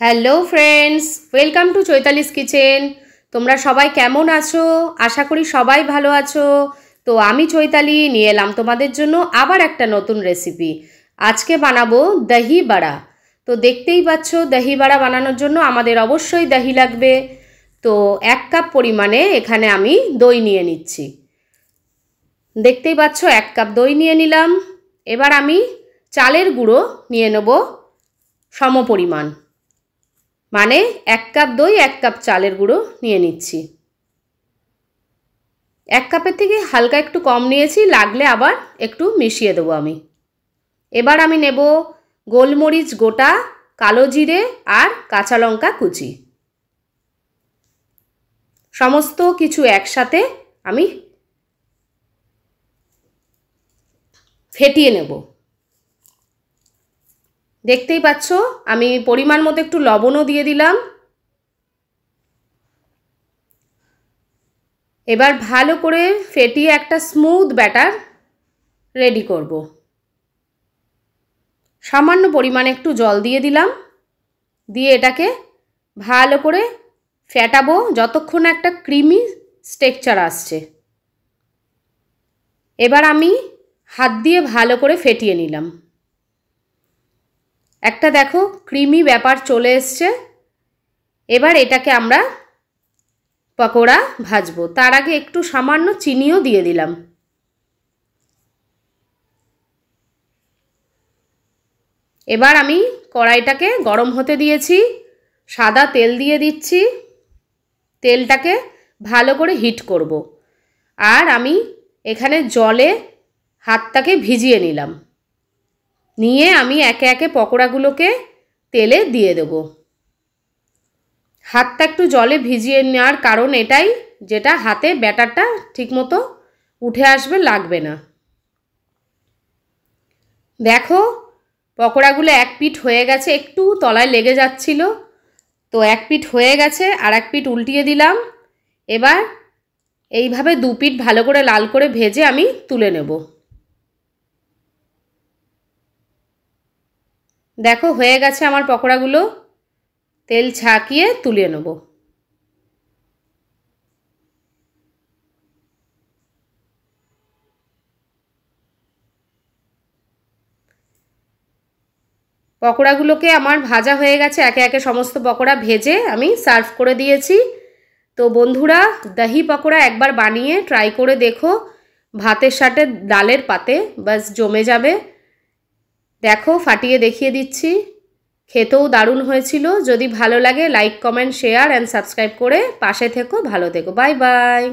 Hello friends, welcome to Chaitali's kitchen. তোমরা সবাই কেমন আছো? আশা করি সবাই ভালো আছো। তো আমি চৈতালি নিয়ে এলাম তোমাদের জন্য আবার একটা নতুন রেসিপি। আজকে বানাবো দহি বড়া। তো দেখতেই পাচ্ছ, দহি বড়া বানানোর জন্য আমাদের অবশ্যই দহি লাগবে। তো 1 কাপ পরিমাণে এখানে আমি দই নিয়ে নিচ্ছি। দেখতেই পাচ্ছ 1 কাপ দই নিয়ে নিলাম। এবার আমি চালের গুঁড়ো নিয়ে নেব সম পরিমাণ, মানে 1 কাপ দই 1 কাপ চালের গুঁড়ো নিয়ে নিচ্ছি। 1 কাপের থেকে হালকা একটু কম নিয়েছি, লাগলে আবার একটু মিশিয়ে দেবো আমি। এবার আমি নেব গোলমরিচ গোটা, কালো জিরে আর কাঁচা লঙ্কা কুচি। সমস্ত কিছু একসাথে আমি ফেটিয়ে নেব। দেখতেই পাচ্ছ আমি পরিমাণ মতো একটু লবণও দিয়ে দিলাম। এবার ভালো করে ফেটিয়ে একটা স্মুথ ব্যাটার রেডি করব। সামান্য পরিমাণে একটু জল দিয়ে দিলাম, দিয়ে এটাকে ভালো করে ফেটাবো যতক্ষণ না একটা ক্রিমি টেক্সচার আসছে। এবার আমি হাত দিয়ে ভালো করে ফেটিয়ে নিলাম। একটা দেখো ক্রিমি ব্যাপার চলে এসছে। এবার এটাকে আমরা পকোড়া ভাজবো। তার আগে একটু সামান্য চিনিও দিয়ে দিলাম। এবার আমি কড়াইটাকে গরম হতে দিয়েছি, সাদা তেল দিয়ে দিচ্ছি। তেলটাকে ভালো করে হিট করব। আর আমি এখানে জলে হাতটাকে ভিজিয়ে নিলাম। নিয়ে আমি একে একে পকোড়াগুলোকে তেলে দিয়ে দেব। হাতটা একটু জলে ভিজিয়ে নেওয়ার কারণ এটাই, যেটা হাতে ব্যাটারটা ঠিকমতো উঠে আসবে, লাগবে না। দেখো পকোড়াগুলো এক পিঠ হয়ে গেছে, একটু তলায় লেগে যাচ্ছিল। তো এক পিঠ হয়ে গেছে, আর এক পিঠ উল্টিয়ে দিলাম। এবার এইভাবে 2 পিঠ ভালো করে লাল করে ভেজে আমি তুলে নেব। দেখো হয়ে গেছে আমার পকোড়াগুলো, তেল ছাকিয়ে তুলে নেব। পকোড়াগুলোকে আমার ভাজা হয়ে গেছে, একে একে সমস্ত পকোড়া ভেজে আমি সার্ভ করে দিয়েছি। তো বন্ধুরা, দহি পকোড়া একবার বানিয়ে ট্রাই করে দেখো, ভাতের সাথে ডালের পাতে বাস জমে যাবে। দেখো ফাটিয়ে দেখিয়ে দিচ্ছি, খেতেও দারুণ হয়েছিল। যদি ভালো লাগে like comment share and subscribe করে পাশে থেকো, ভালো থেকো। Bye bye.